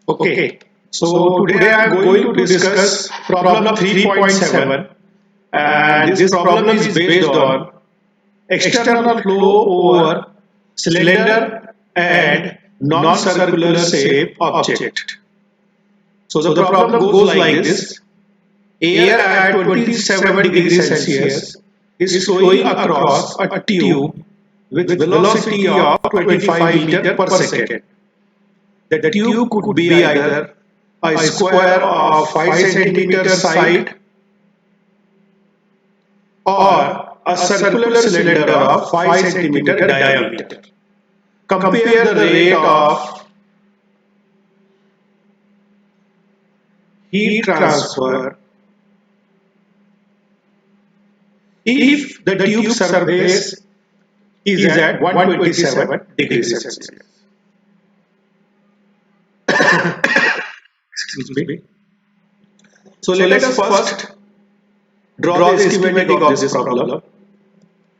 Okay, so today I am going to discuss problem 3.7, and this problem is based on external flow over cylinder and non-circular shape object. So the problem goes like this. Air at 27 degrees Celsius is flowing across a tube with velocity of 25 meter per second. The tube could be either a square of 5 centimeter side or a circular cylinder of 5 centimeter diameter. Compare the rate of heat transfer if the tube surface is at 127 degrees Celsius. Excuse me. So let us first draw the schematic of this problem.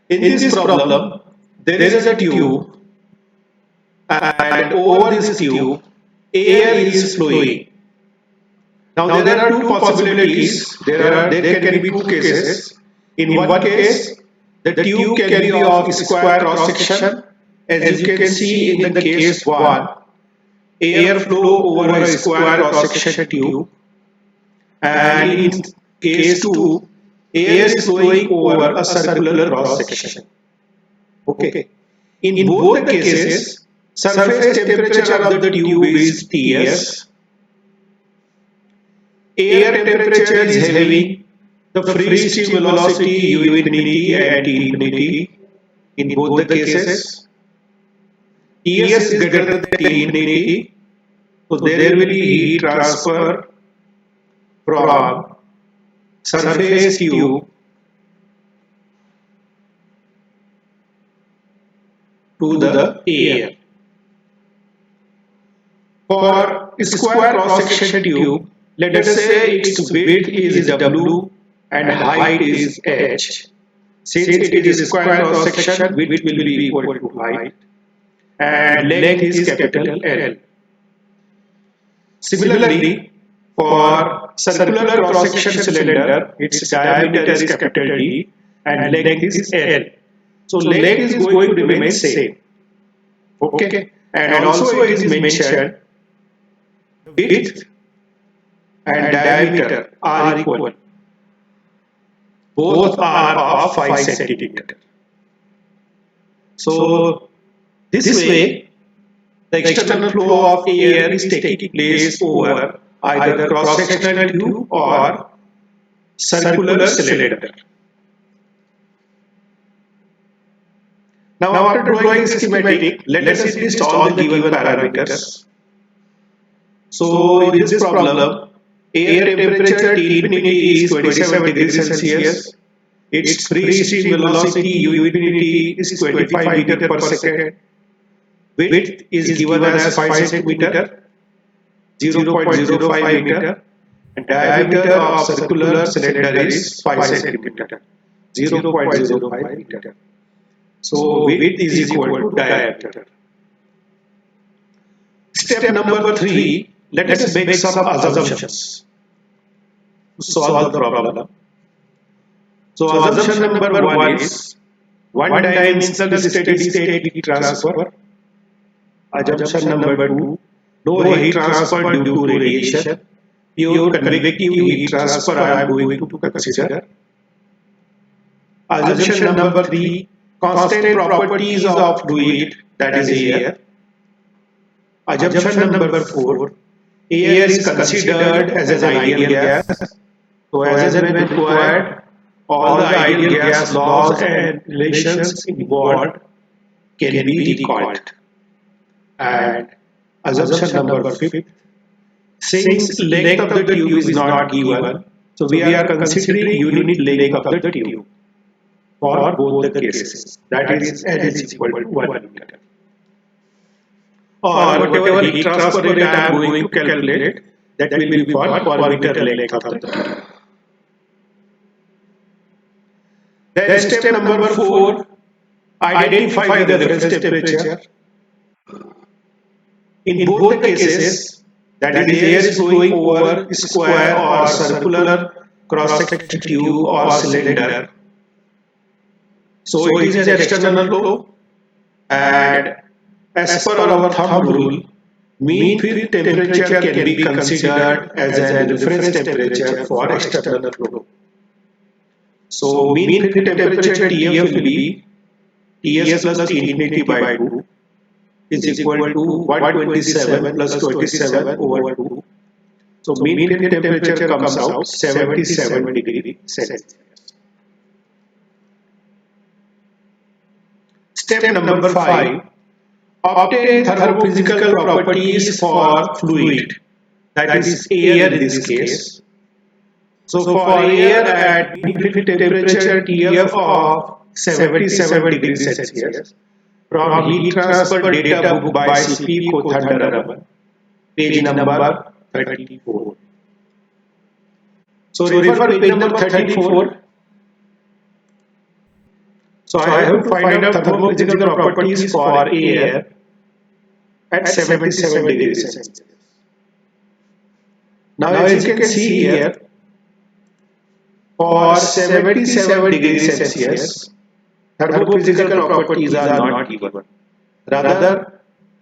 In this problem, there is a tube, and over this tube, air is flowing. Now there are two possibilities. There can be two cases. In one case, the tube can be of square cross section. As you can see in the case 1, air flow over a square cross section tube, and in case 2, air is flowing over a circular cross section. Okay. In both the cases, surface temperature of the tube is Ts. Air temperature is having the free stream velocity u infinity and t infinity in both the cases. Ts is greater than t infinity, so there will be heat transfer from surface tube to the air. For square cross-section tube, let us say its width is W and height is H. Since it is a square cross-section, width will be equal to height and length is capital L. Similarly, for circular cross-section cylinder, its diameter is capital D and length is L. So length is going to remain same. Okay, and also it is mentioned width and diameter are equal. Both are of 5 centimeter. So this way, the external flow of air is taking place over either cross-sectional tube or circular cylinder. Now after drawing the schematic, let us list all the given parameters. So in this problem, air temperature T infinity is 27 degrees Celsius. Its free stream velocity u infinity is 25 meter per second. Width is given as 5 centimeter, 0.05 meter, and diameter of circular cylinder is 5 centimeter, 0.05 meter. So width is equal to diameter. Step number 3, let us make some assumptions to solve the problem. So assumption number 1 is one-dimensional steady state heat transfer. Assumption number 2, no heat transfer due to radiation. Pure convective heat transfer I am going to consider. Assumption number 3, constant properties of fluid, that is air. Assumption number 4, air is considered as an ideal gas. So as and when required, all the ideal gas laws and relations involved can be recalled. And assumption number 5, since length of the tube is not given, so we are considering unit length of the tube for both the cases. That is L is equal to 1 meter. Or whatever heat transfer rate I am going to calculate, that will be for per meter length of the tube. Then step number 4, identify the reference temperature. In both the cases, That is, air is flowing over square or circular cross-sectional tube or cylinder. So it is an external flow, and as per our thumb rule, mean field temperature can be considered as a reference temperature for external flow. So mean field temperature Tf will be Ts plus T infinity by 2 is equal to 127 plus 27 over 2. So mean field temperature comes out 77 degrees Celsius. Step number 5. Obtain thermophysical properties for fluid, that is air in this case. So for air at mean field temperature Tf of 77 degrees Celsius, from heat transfer data book by C.P. Kothandaraman, page number 34. So refer to page number 34. So I have to find out thermophysical properties for air at 77 degrees Celsius. Now as you can see here, for 77 degrees Celsius, thermophysical properties are not given. Rather,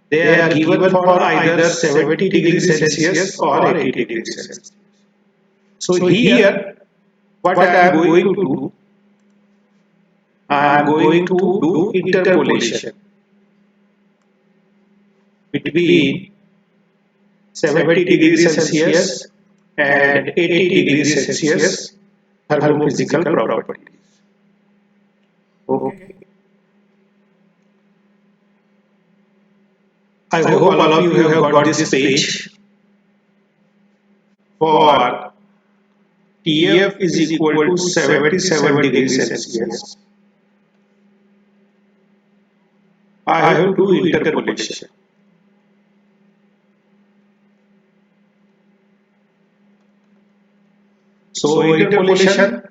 they are given for either 70 degrees Celsius or 80 degrees Celsius. So here, what I am going to do, I am going to do interpolation between 70 degrees Celsius and 80 degrees Celsius thermophysical properties. Okay. I hope all of you have got this page. For Tf is equal to 77 degrees Celsius, I have to do interpolation. So interpolation,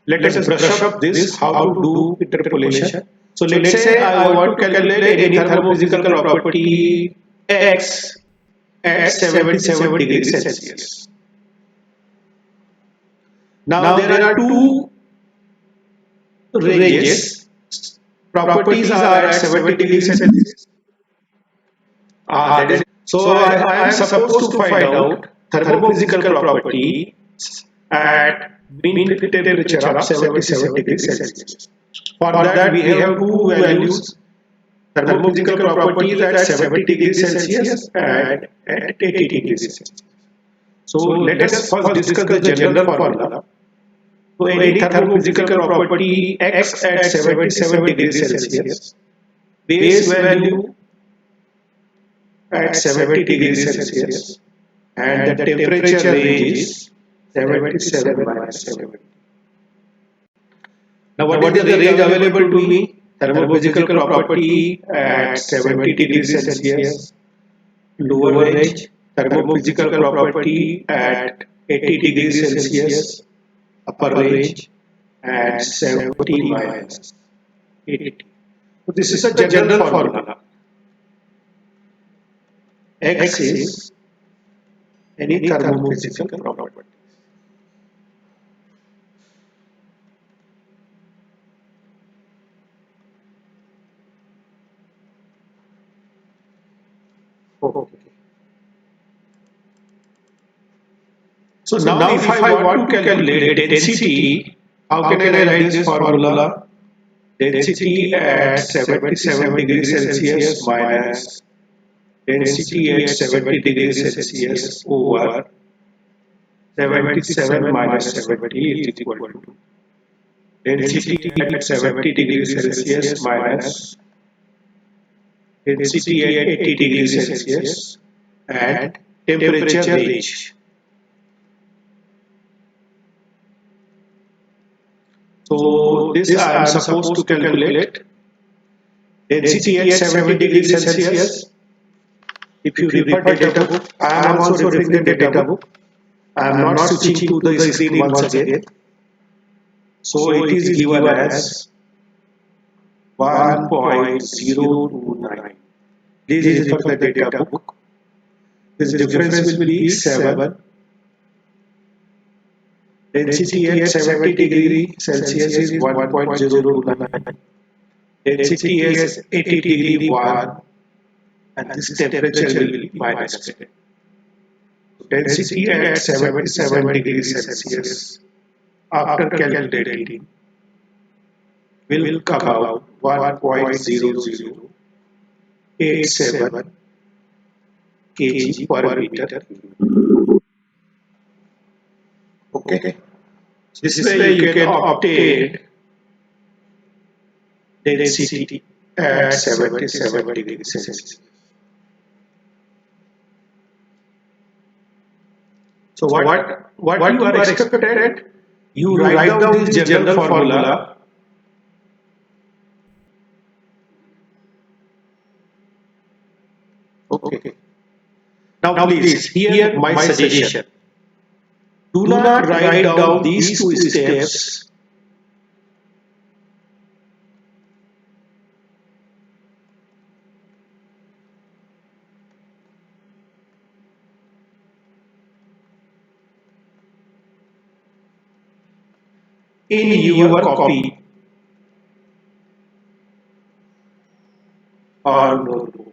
let us brush up this how to do interpolation. So let's say I want to calculate any thermophysical property X at 77 degrees Celsius. Now there are two ranges. Properties are at 70 degrees Celsius. So I am supposed to find out thermophysical property at mean field temperature of 77 degrees Celsius. For that we have two values, thermophysical properties at 70 degrees Celsius and at 80 degrees Celsius. So let us first discuss the general formula. So any thermophysical property X at 77 degrees Celsius, base value at 70 degrees Celsius, and the temperature range is 77 minus 70. Now what is the range available to me? Thermophysical property at 70 degrees Celsius, lower range, thermophysical property at 80 degrees Celsius, upper range, and 70 minus 80. So this is a general formula. X is any thermophysical property. Okay. So now if I want to calculate density, how can I write this formula? Density at 77 degrees Celsius minus density at 70 degrees Celsius over 77 minus 70 is equal to density at 70 degrees Celsius minus density at 80 degrees Celsius and temperature range. So this I am supposed to calculate density at 70 degrees Celsius. If you refer the data book, I am also referring the data book. I am not switching to the screen once again. So it is given as 1.029. Please refer the data book. This difference will be 7. Density at 70 degree Celsius is 1.029. Density is 80 degree 1, and this temperature will be minus 10. Density at 77 degrees Celsius after calculating will come out 1.0087 kg per meter. Okay. This way you can obtain density at 77 degrees Celsius. So what you are expected? You write down this general formula. Okay. Now please hear my suggestion. Do not write down these two steps. In your copy or notebook.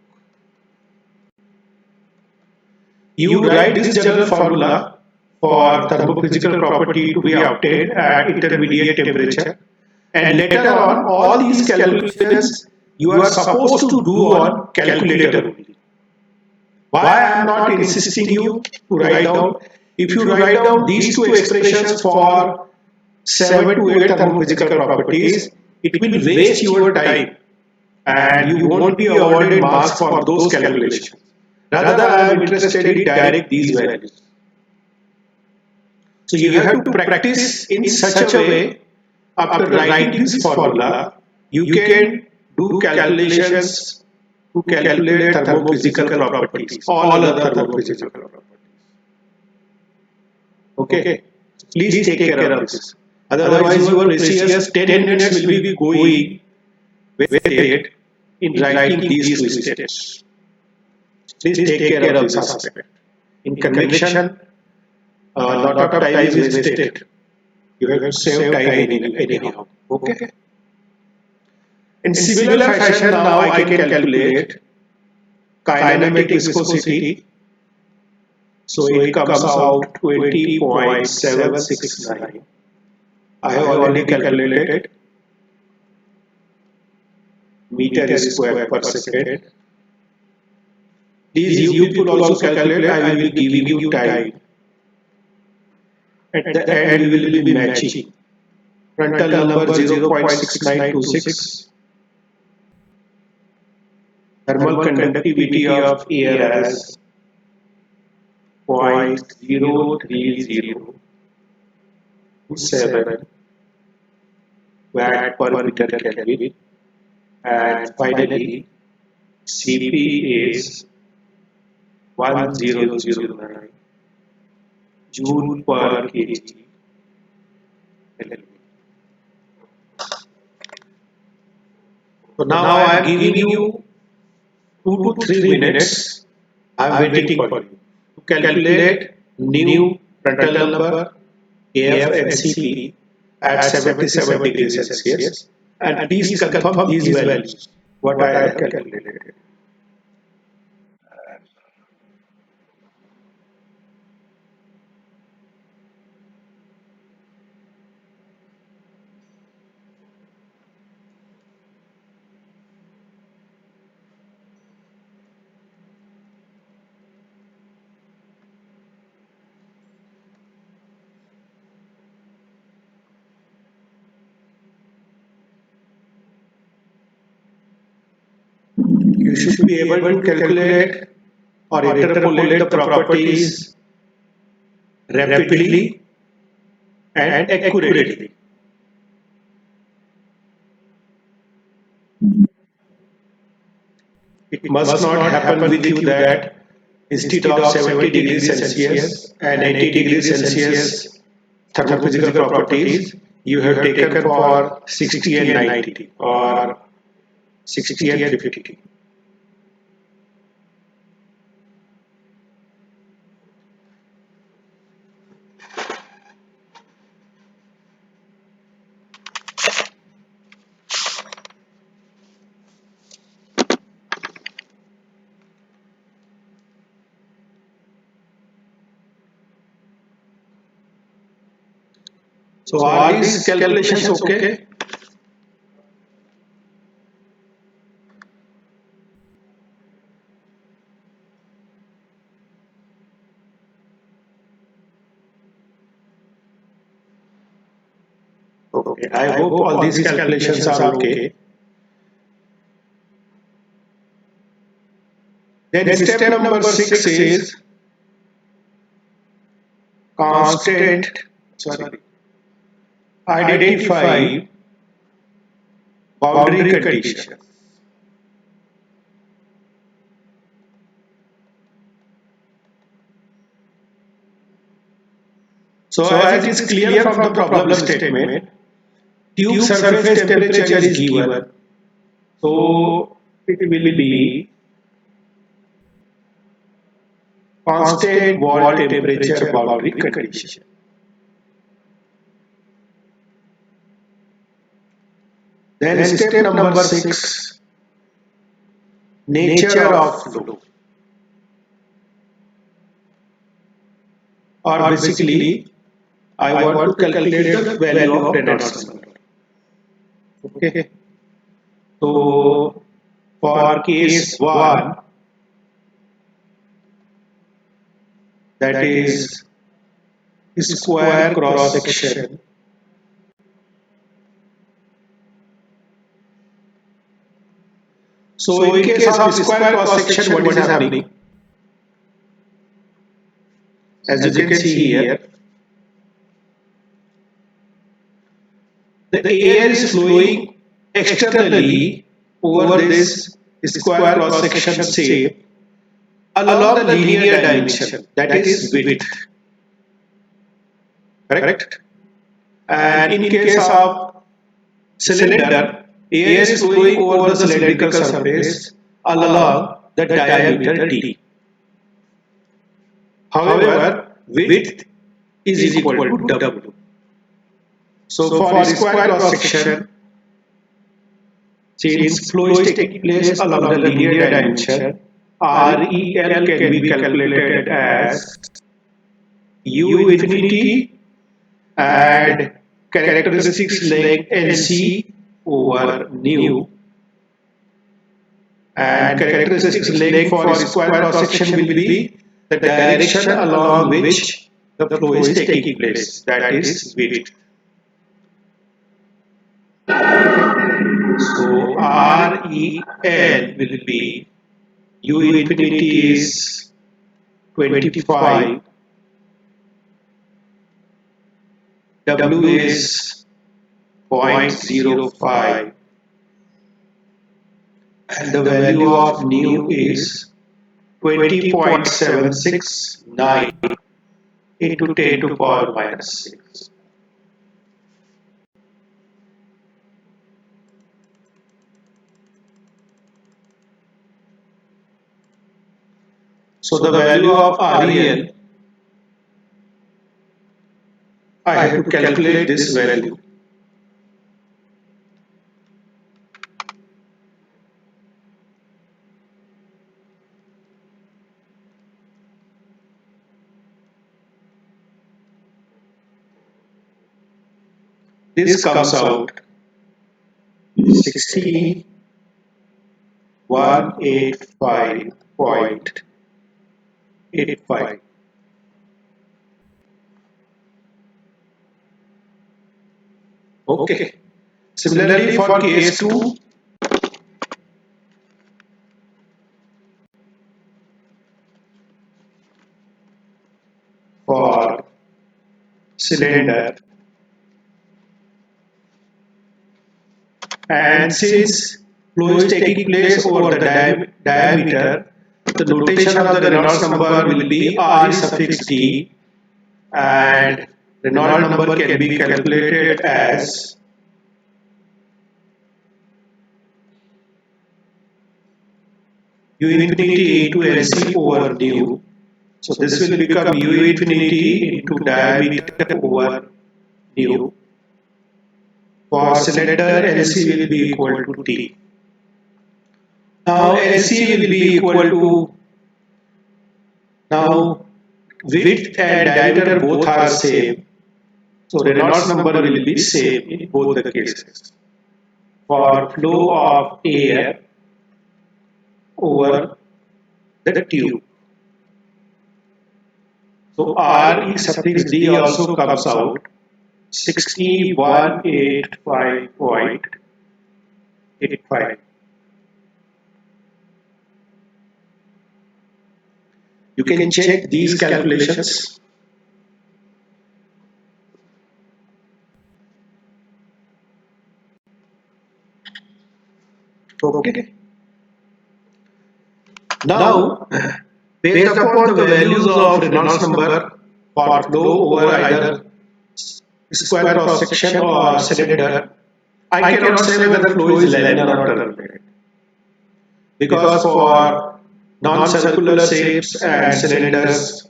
You write this general formula for thermophysical property to be obtained at intermediate temperature, and later on all these calculations you are supposed to do on calculator only. Why I am not insisting you to write down? If you write down these two expressions for 7 to 8 thermophysical properties, it will waste your time and you won't be awarded marks for those calculations. Rather, I am interested in direct these values. So you have to practice in such a way. After writing this formula, you can do calculations to calculate thermophysical properties, all other thermophysical properties. Okay, please take care of this. Otherwise, your precious 10 minutes will be going wasted in writing these two steps. Please take care of this aspect. In convection, lot of time is wasted. You have to save time anyhow. Okay. In similar fashion, now I can calculate kinematic viscosity. So it comes out 20.769. I have already calculated meter square per second. Please you people also calculate. I will be giving you time. At the end we will be matching. Frontal number 0.6926. Thermal conductivity of air as 0.03027 watt per meter Kelvin, and finally Cp is 1009 joule per kg. So now I am giving you 2 to 3 minutes. I am waiting for you to calculate new frontal number, AF and Cp at 77 degrees Celsius, and please confirm these values what I have calculated. You should be able to calculate or interpolate the properties rapidly and accurately. It must not happen with you that instead of 70 degrees Celsius and 80 degrees Celsius thermophysical properties, you have taken for 60 and 90 or 60 and 50. So are these calculations okay? Okay, I hope all these calculations are okay. Then step number 6 is constant, sorry, identify boundary condition. So as it is clear from the problem statement, tube surface temperature is given. So it will be constant wall temperature boundary condition. Then step number 6, nature of flow. Or basically, I want to calculate the value of Reynolds number. Okay. So for case 1, that is square cross section. So in case of square cross section, what is happening? As you can see here, the air is flowing externally over this square cross section shape along the linear dimension, that is width. Correct? And in case of cylinder, air is flowing over the cylindrical surface along the diameter d. However, width is equal to w. So for square cross section, since flow is taking place along the linear dimension, REL can be calculated as U infinity and characteristics length NC over nu, and characteristics length for square cross section will be the direction along which the flow is taking place, that is width. So REL will be U infinity is 25, W is 0.05, and the value of nu is 20.769 into 10 to power minus 6. So the value of REL, I have to calculate this value. This comes out 6185.85. Okay. Similarly for case 2, for cylinder, and since flow is taking place over the diameter, the notation of the Reynolds number will be R suffix D, and Reynolds number can be calculated as U infinity into NC over nu. So this will become U infinity into diameter over nu. For cylinder, NC will be equal to T. Now NC will be equal to, now width and diameter both are same. So Reynolds number will be same in both the cases. For flow of air over the tube. So R is suffix D also comes out 6185.85. You can check these calculations. Okay. Now, based upon the values of Reynolds number for flow over either square cross section or cylinder, I cannot say whether flow is laminar or turbulent. Because for non-circular shapes and cylinders,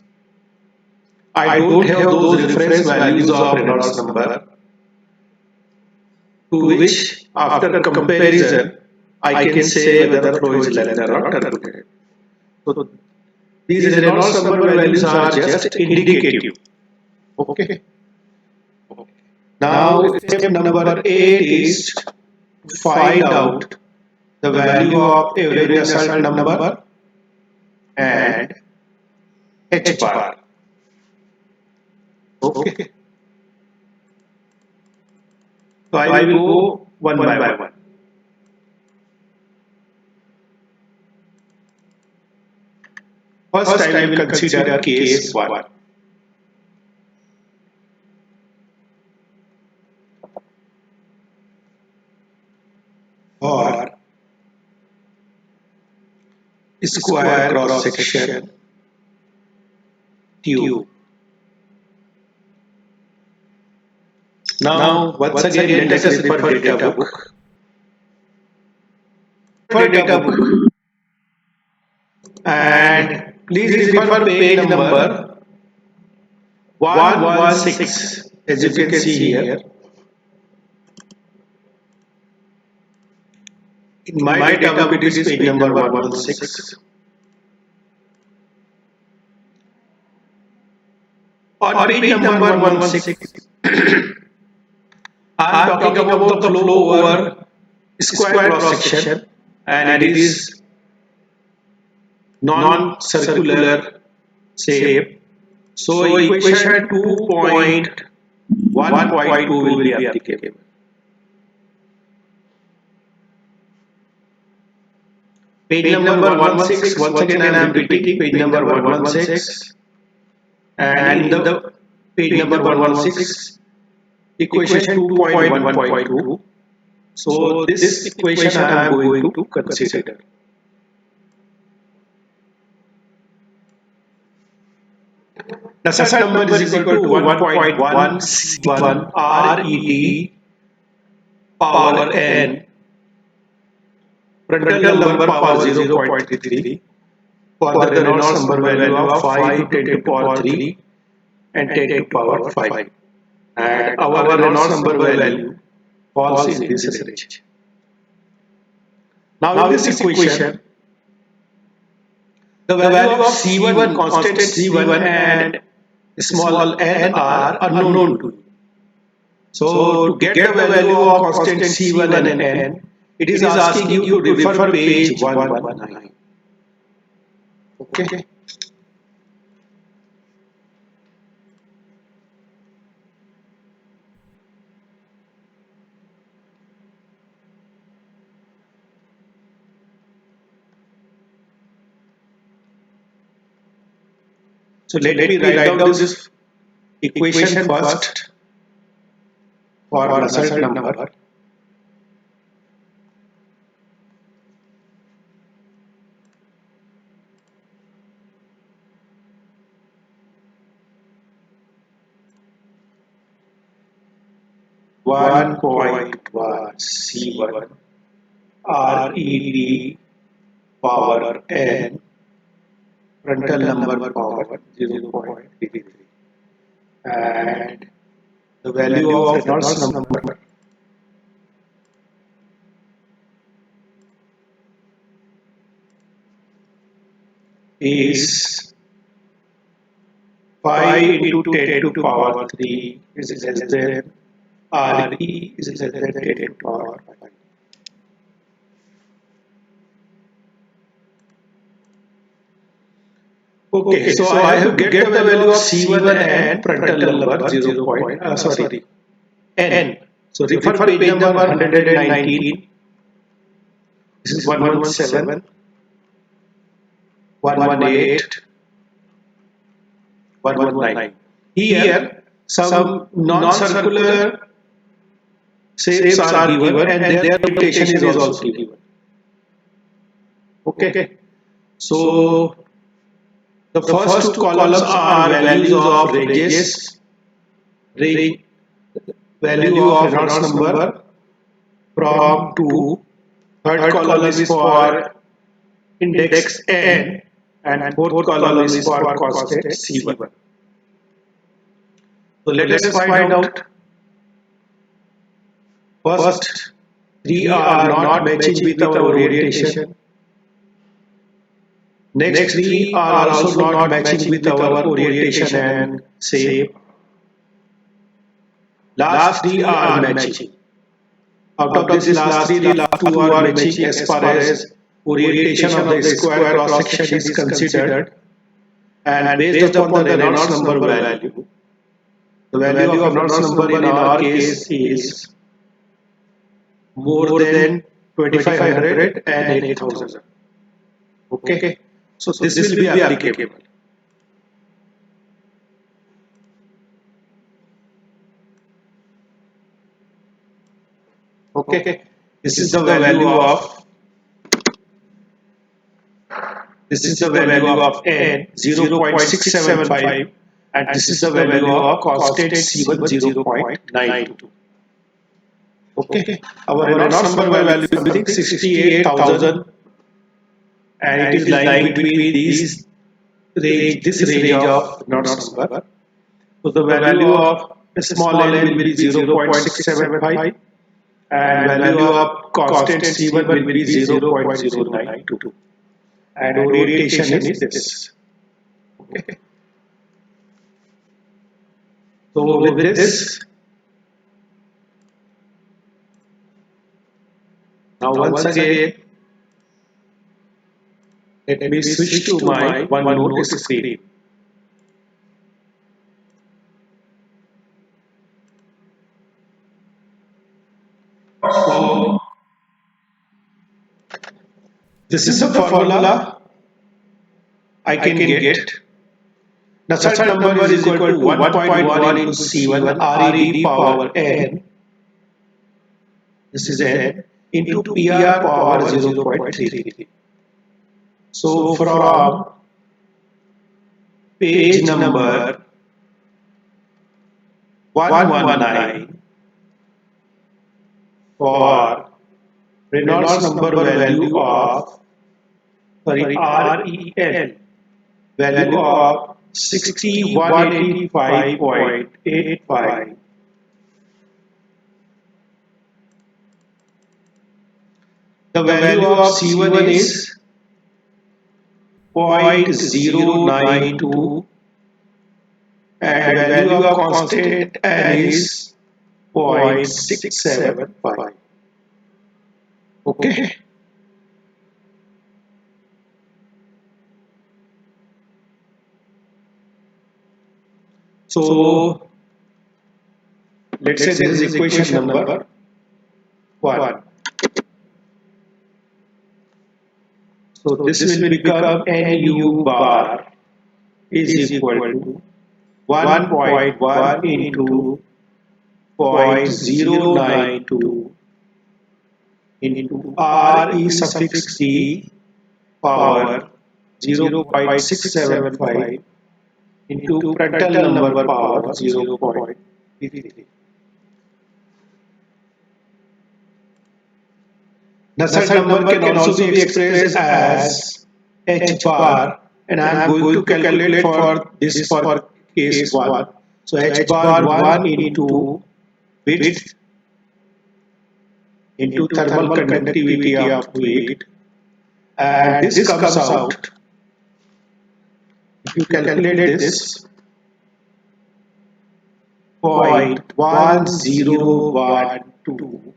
I don't have those reference values of Reynolds number to which after comparison I can say whether flow is laminar or turbulent. So these Reynolds number values are just indicative. Okay. Now step number 8 is to find out the value of every Nusselt number and H bar. Okay. So I will go one by one. First I will consider case 1. For square cross section tube. Now once again let us refer data book. Data book. And please refer page number 116 as you can see here. In my data book it is page number 116. On page number 116 I am talking about the flow over square cross section and it is non-circular shape. So equation 2.1.2 will be applicable. Page number 116, once again I am repeating page number 116 and in the page number 116 equation 2.1.2. So this equation I am going to consider. Nusselt number is equal to 1.1 RET power n. Prandtl number power 0.33 for the Reynolds number value of 5 10 to power 3 and 10 to power 5. And our Reynolds number value falls in this range. Now in this equation, the value of C1, constant C1 and small n are unknown to you. So to get the value of constant C1 and n, it is asking you to refer page 119. Okay. So let me write down this equation first for Nusselt number. One point one C1 RET power n Prandtl number power 0.33 and the value of Reynolds number is 5 into 10 to power 3 is less than RE is less than 10 to power 5. Okay, so I have to get the value of C1 and Prandtl number 0. N. So refer page number 119. This is 117, 118, 119. Here, some non-circular shapes are given and their rotation is also given. Okay. So the first two columns are values of ranges, value of Reynolds number from 2. Third column is for index N and fourth column is for constant C1. So let us find out. First, three are not matching with our orientation. Next three are also not matching with our orientation and shape. Last three are matching. Out of this last three, the last two are matching as far as orientation of the square cross section is considered, and based upon the Reynolds number value. The value of Reynolds number in our case is more than 2500 and 8000. Okay, so this will be applicable. Okay, this is the value of N 0.675 and this is the value of constant C1 0.92. Okay, our Reynolds number value is something 68,000 and it is lying between this range of Reynolds number. So the value of small n will be 0.675 and value of constant C1 will be 0.092 and orientation is this. Okay. So with this, now once again, let me switch to my OneNote screen. So this is the formula I can get. Nusselt number is equal to 1.1 into C1 RED power N. This is N into PR power 0.33. So from page number 119 for Reynolds number value of REN value of 6185.85. The value of C1 is 0.092 and value of constant N is 0.675. Okay. So let's say this is equation number 1. So this will become NU bar is equal to 1.1 into 0.092 into RE suffix D power 0.675 into Prandtl number power 0.33. Nusselt number can also be expressed as H bar, and I am going to calculate for this for case 1. So H bar 1 into width into thermal conductivity of fluid, and this comes out, if you calculate this, 0.1012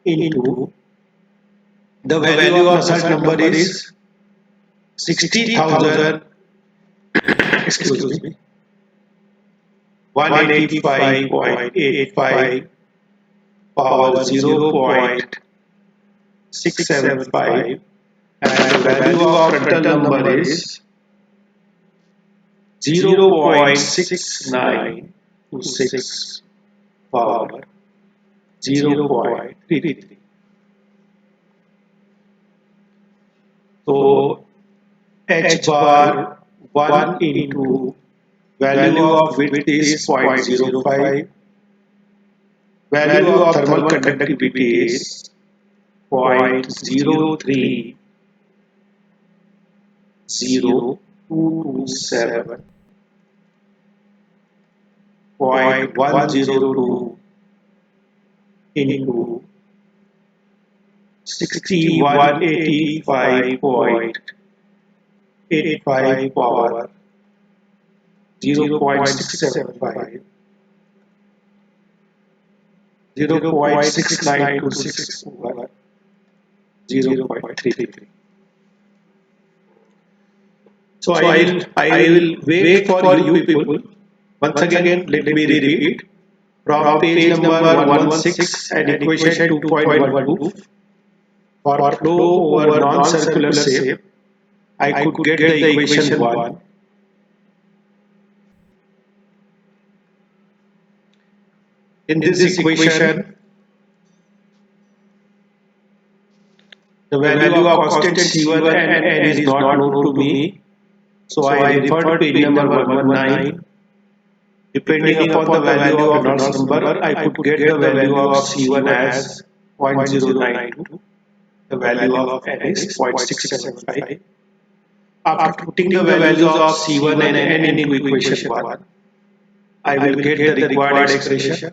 into the value of result number is 60,000, excuse me, 185.85 power 0.675, and the value of frontal number is 0.6926 power 0.33. So h bar 1 into value of width is 0.05, value of thermal conductivity is 0.030227, 0.102 into 6185.85 power 0.675, 0.6926 over 0.33. So I will wait for you people. Once again, let me repeat. From page number 116 and equation 2.12, for flow over non-circular shape, I could get the equation 1. In this equation, the value of constant C1 and N is not known to me. So I refer to page number 119. Depending upon the value of Reynolds number, I could get the value of C1 as 0.092. The value of N is 0.675. After putting the values of C1 and N into equation 1, I will get the required expression.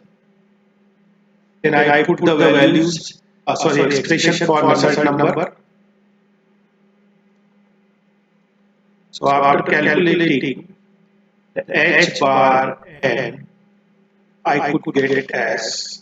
Then I put the values, expression for Nusselt number. So after calculating the H bar N, I could get it as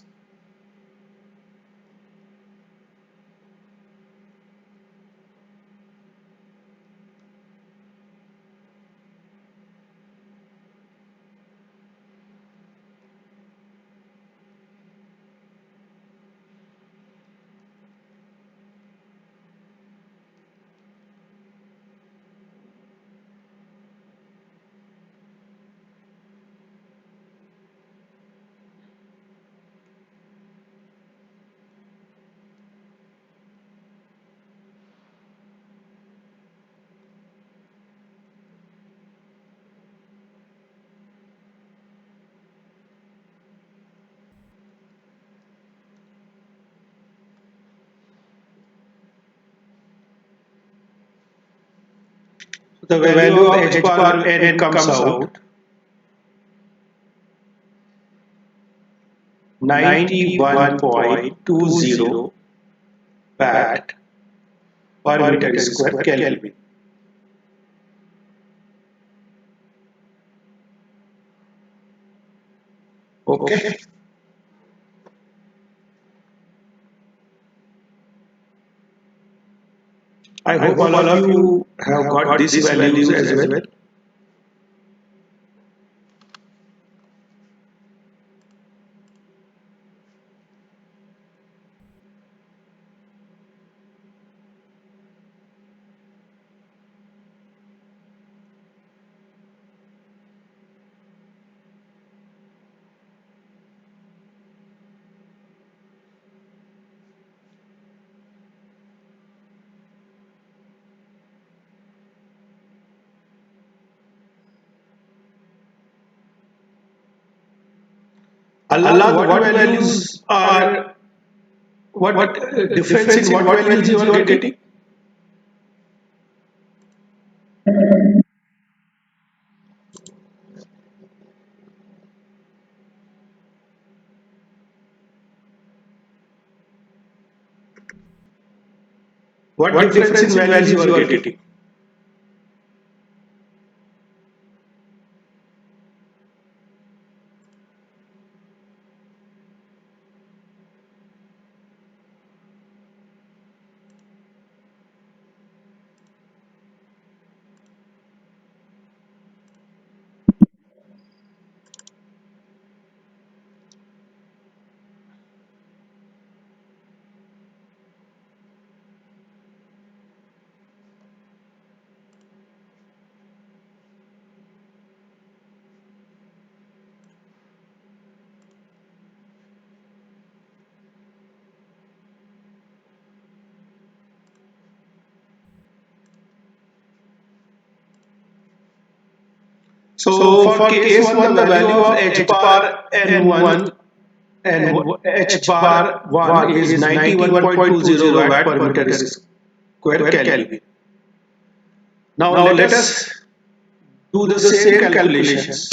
the value of H bar N comes out 91.20 watt per meter square Kelvin. Okay. I hope all of you have got these values as well. Allah, what values are, what difference in what values you are getting? What difference in values you are getting? So for case 1, the value of h bar n1 and h bar 1 is 91.20 watt per meter square Kelvin. Now let us do the same calculations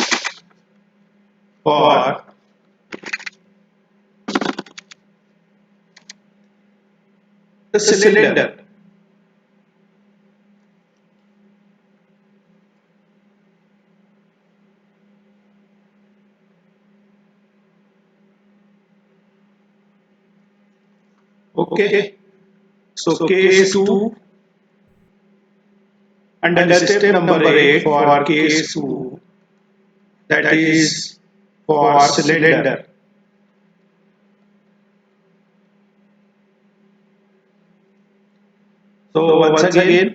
for the cylinder. Okay, so case 2 under step number 8 for case 2, that is for cylinder. So once again,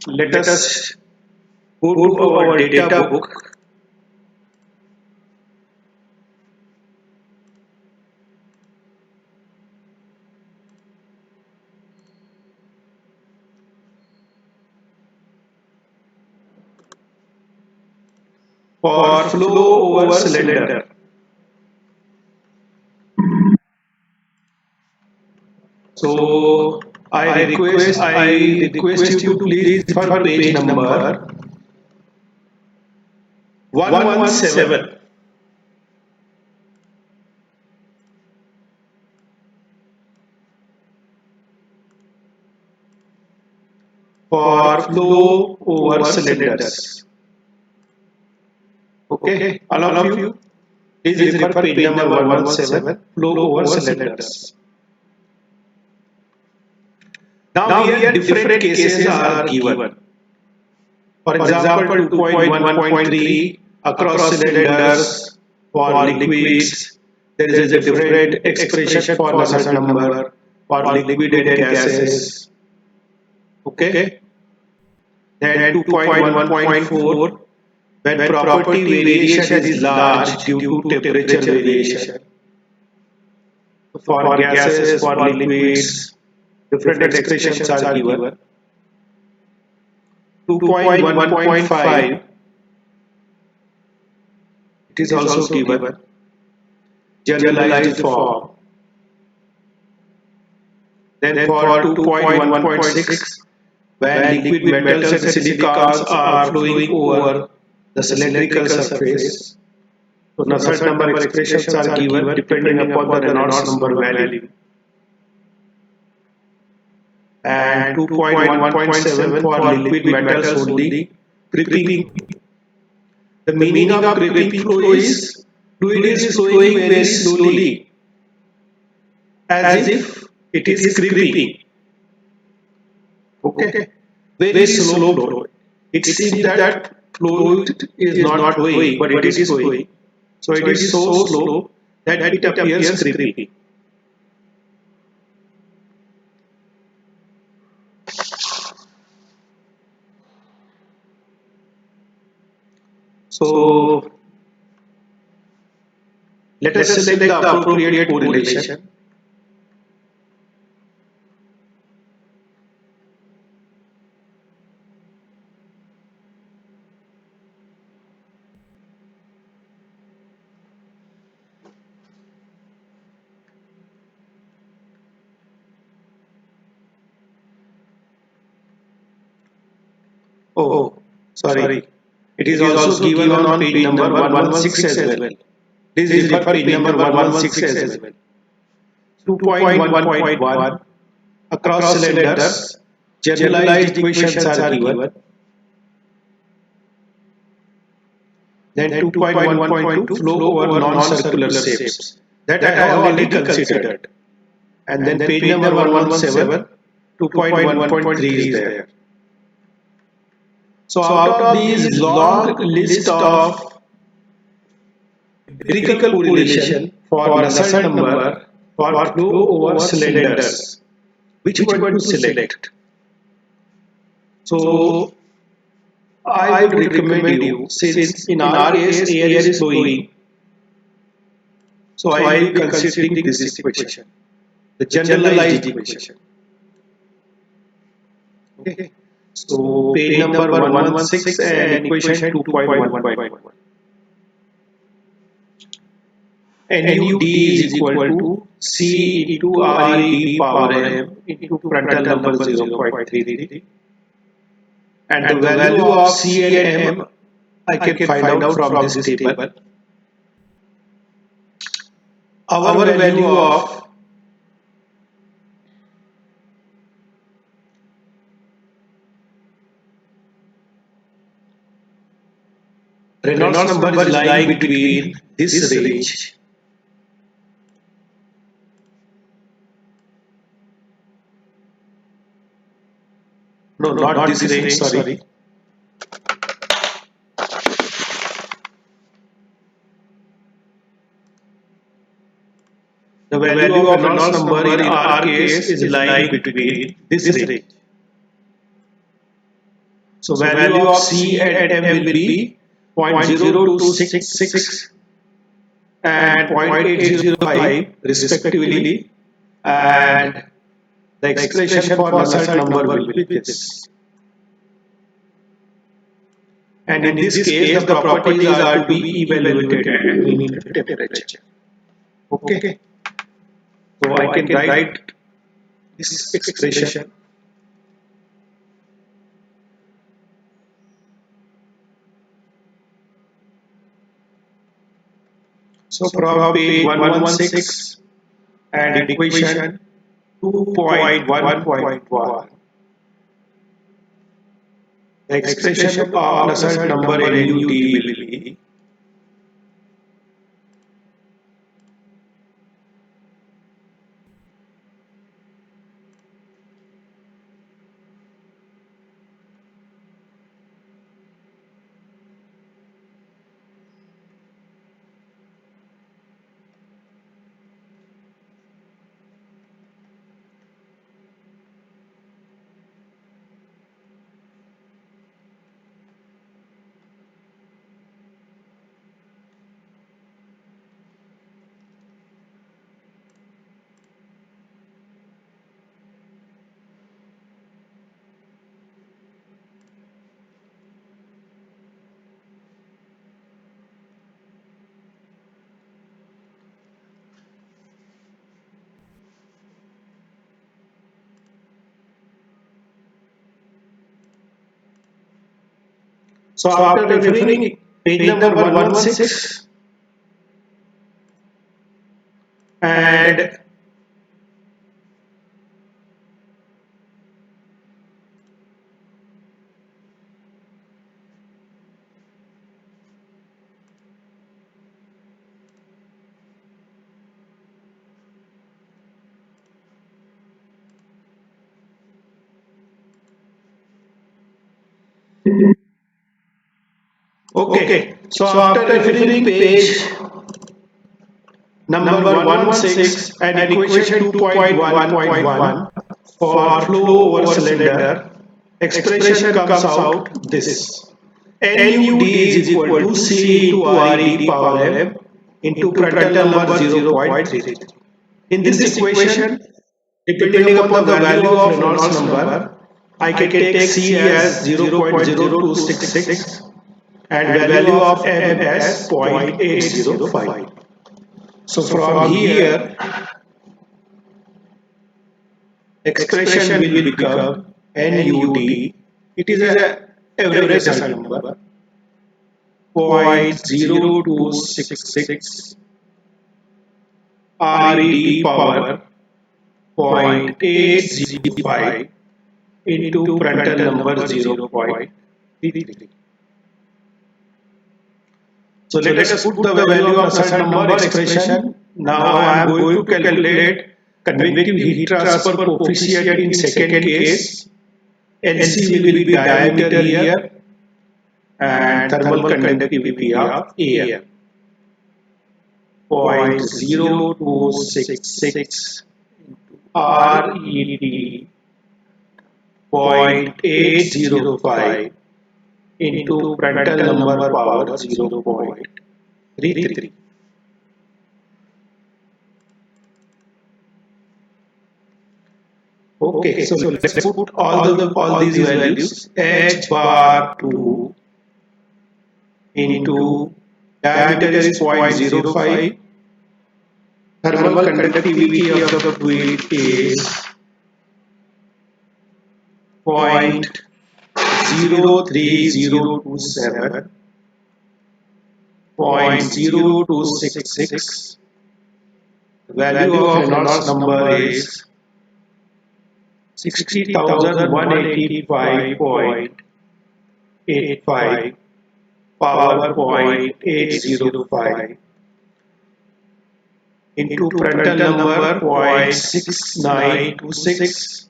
let us go to our data book. For flow over cylinder. So I request you to please refer page number 117. For flow over cylinders. Okay, all of you, please refer page number 117, flow over cylinders. Now here different cases are given. For example, 2.1.3 across cylinders for liquids. There is a different expression for Nusselt number for liquid and gases. Okay. Then 2.1.4 when property variation is large due to temperature variation. For gases, for liquids, different expressions are given. 2.1.5, it is also given generalized form. Then for 2.1.6, when liquid metals and silicons are flowing over the cylindrical surface, so Nusselt number expressions are given depending upon the Reynolds number value. And 2.1.7 for liquid metals only. Creeping. The meaning of creeping flow is fluid is flowing very slowly, as if it is creeping. Okay, very slow flow. It seems that fluid is not flowing, but it is flowing. So it is so slow that it appears creeping. So let us select the appropriate correlation. Oh, sorry. It is also given on page number 116 as well. Please refer page number 116 as well. 2.1.1 across cylinders, generalized equations are given. Then 2.1.2 flow over non-circular shapes. That I have already considered. And then page number 117, 2.1.3 is there. So out of these long list of empirical correlation for Nusselt number for flow over cylinders, which one to select? So I would recommend you, since in our case air is flowing, so I will be considering this equation, the generalized equation. Okay. So page number 116 and equation 2.1.1. NUD is equal to C into RED power M into Prandtl number 0.33. And the value of C and M I can find out from this table. Our value of Reynolds number is lying between this range no, not this range, sorry. The value of Reynolds number in our case is lying between this range. So value of C and M will be 0.0266 and 0.805 respectively, and the expression for Nusselt number will be this. And in this case, the properties are to be evaluated at mean temperature. Okay. So I can write this expression. So from page 116 and equation 2.1.1, the expression of Nusselt number NUD will be so after referring page number 116 and okay. So after referring page number 116 and equation 2.1.1 for flow over cylinder, expression comes out this. NUD is equal to C into RED power M into Prandtl number 0.33. In this equation, depending upon the value of Reynolds number, I can take C as 0.0266 and value of M as 0.805. So from here, expression will become NUD. It is an average Nusselt number 0.0266 RED power 0.805 into Prandtl number 0.33. So let us put the value of Nusselt number expression. Now I am going to calculate convective heat transfer coefficient in second case. NC will be diameter here and thermal conductivity of air. 0.0266 RED 0.805 into Prandtl number power 0.33. Okay, so let's put all these values. H bar 2 into diameter is 0.05. Thermal conductivity of the fluid is 0.03027, 0.0266. The value of Reynolds number is 60,185.85 power 0.805 into Prandtl number 0.6926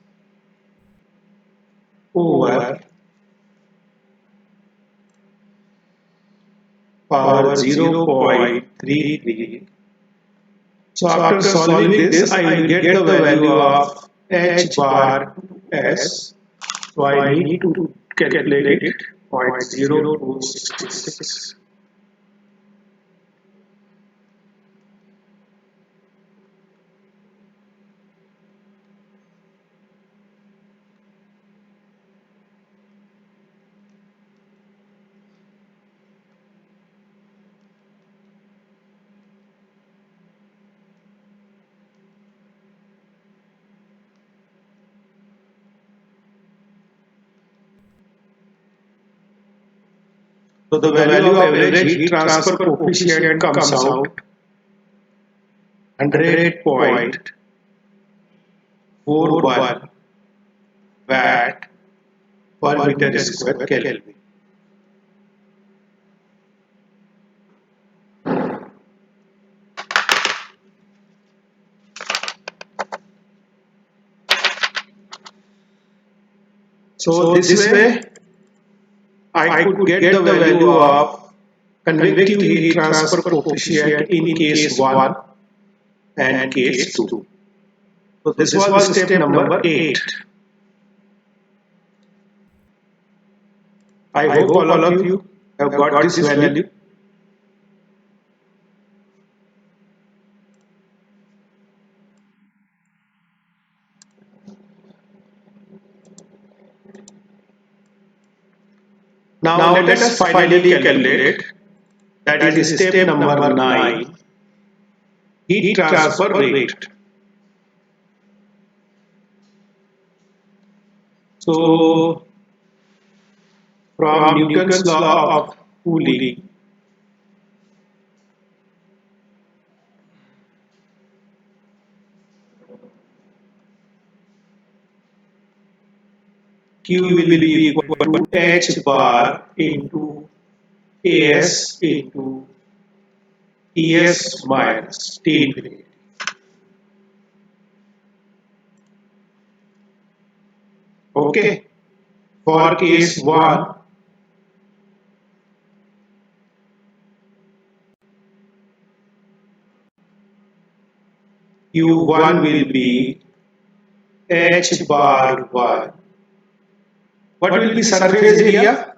over power 0.33. So after solving this, I will get the value of H bar 2s. So I need to calculate it 0.0266. So the value of average heat transfer coefficient comes out 100.41 watt per meter square Kelvin. So this way I could get the value of convective heat transfer coefficient in case 1 and case 2. So this was step number 8. I hope all of you have got this value. Now let us finally calculate, that is step number 9, heat transfer rate. So from Newton's law of cooling, Q will be equal to H bar into AS into Ts minus T infinity. Okay, for case 1, Q1 will be H bar 1. What will be surface area?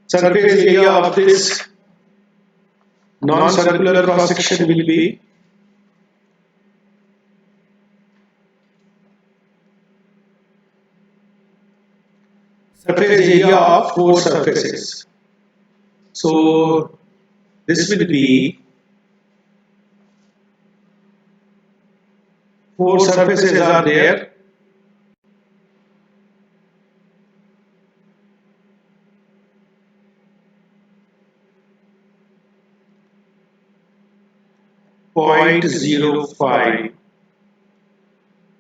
Surface area of this non-circular cross section will be surface area of 4 surfaces. So this will be 4 surfaces are there. Point 0.05,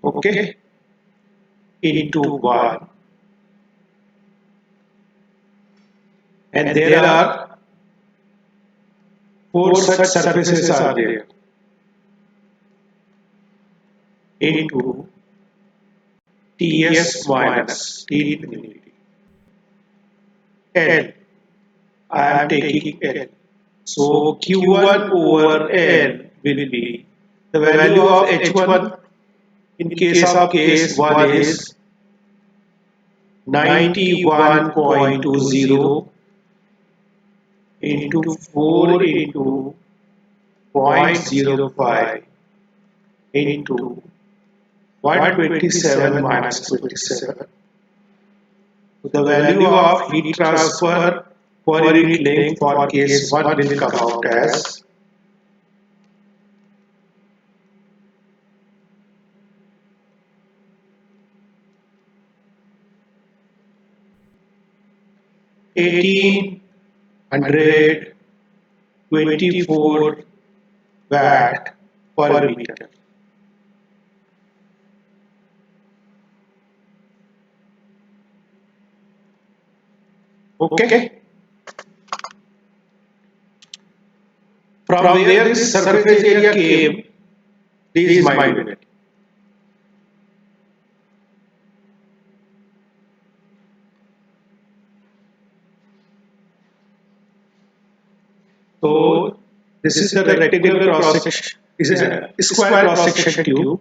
okay, into 1, and there are 4 such surfaces are there, into Ts minus T infinity. L, I am taking L. So Q1 over L will be the value of H1 in case of case 1 is 91.20 into 4 into 0.05 into 127 minus 27. The value of heat transfer per unit length for case 1 will come out as 1824 watt per meter. Okay. From where this surface area came, please mind it. So this is the rectangular cross section, is a square cross section tube.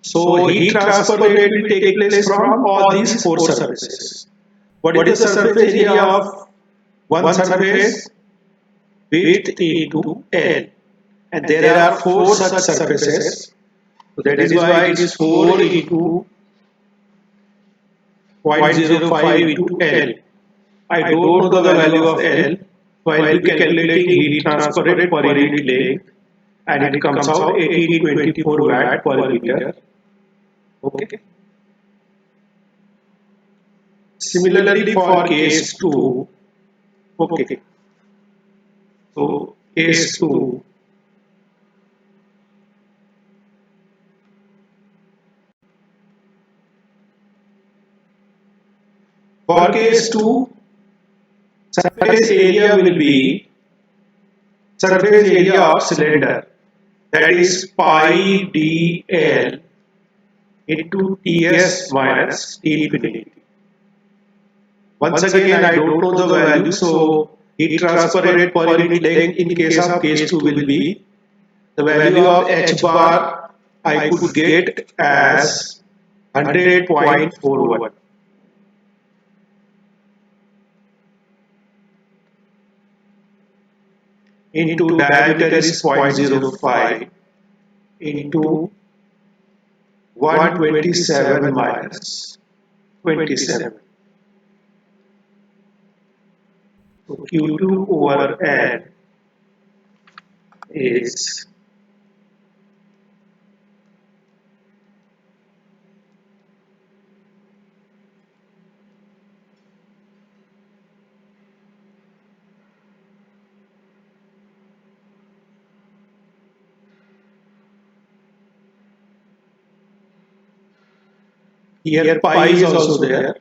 So heat transfer rate will take place from all these four surfaces. What is the surface area of one surface? Width into L, and there are four such surfaces. So that is why it is 4 into 0.05 into L. I don't know the value of L, so I will be calculating heat transfer rate per unit length, and it comes out 1824 watt per meter. Okay. Similarly for case 2, okay. So case 2, for case 2, surface area will be surface area of cylinder, that is pi dl into Ts minus T infinity. Once again, I don't know the value, so heat transfer rate per unit length in case of case 2 will be the value of H bar I could get as 100.41. Into diameter is 0.05 into 127 minus 27. So Q2 over N is here pi is also there.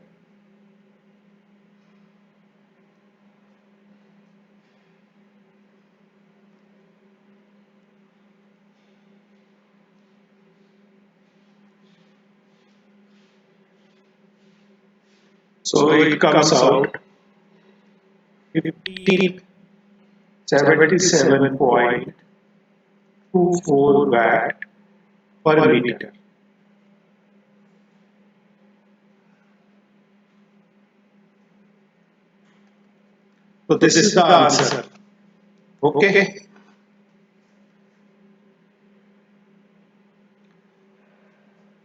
So it comes out 77.24 watt per meter. So this is the answer. Okay.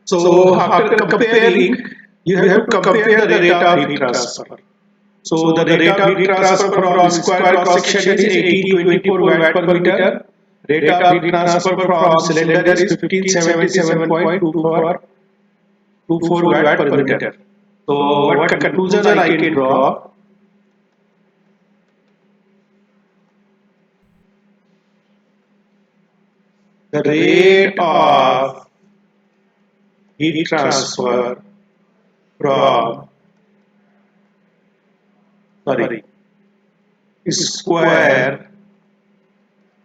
So after comparing, you have to compare the rate of heat transfer. So the rate of heat transfer from square cross section is 1824 watt per meter. Rate of heat transfer from cylinder is 1577.24 watt per meter. So what conclusion I can draw? The rate of heat transfer from square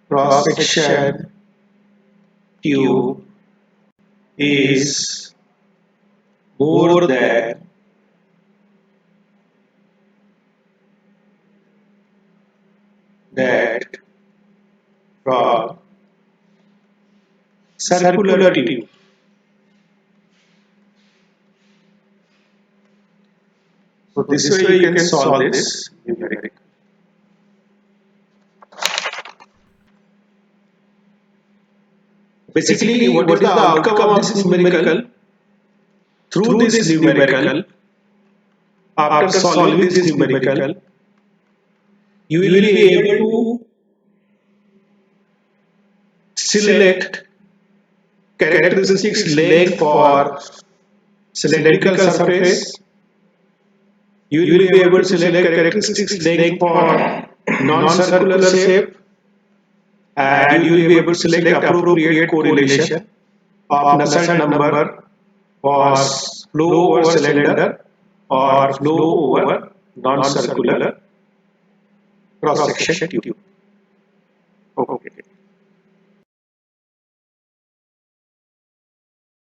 cross section tube is more than that from circular tube. So this way you can solve this numerical. Basically, what is the outcome of this numerical? through this numerical, after solving this numerical, you will be able to select characteristics length for cylindrical surface. You will be able to select characteristics length for non-circular shape, and you will be able to select appropriate correlation of Nusselt number for flow over cylinder or flow over non-circular cross-section tube. Okay.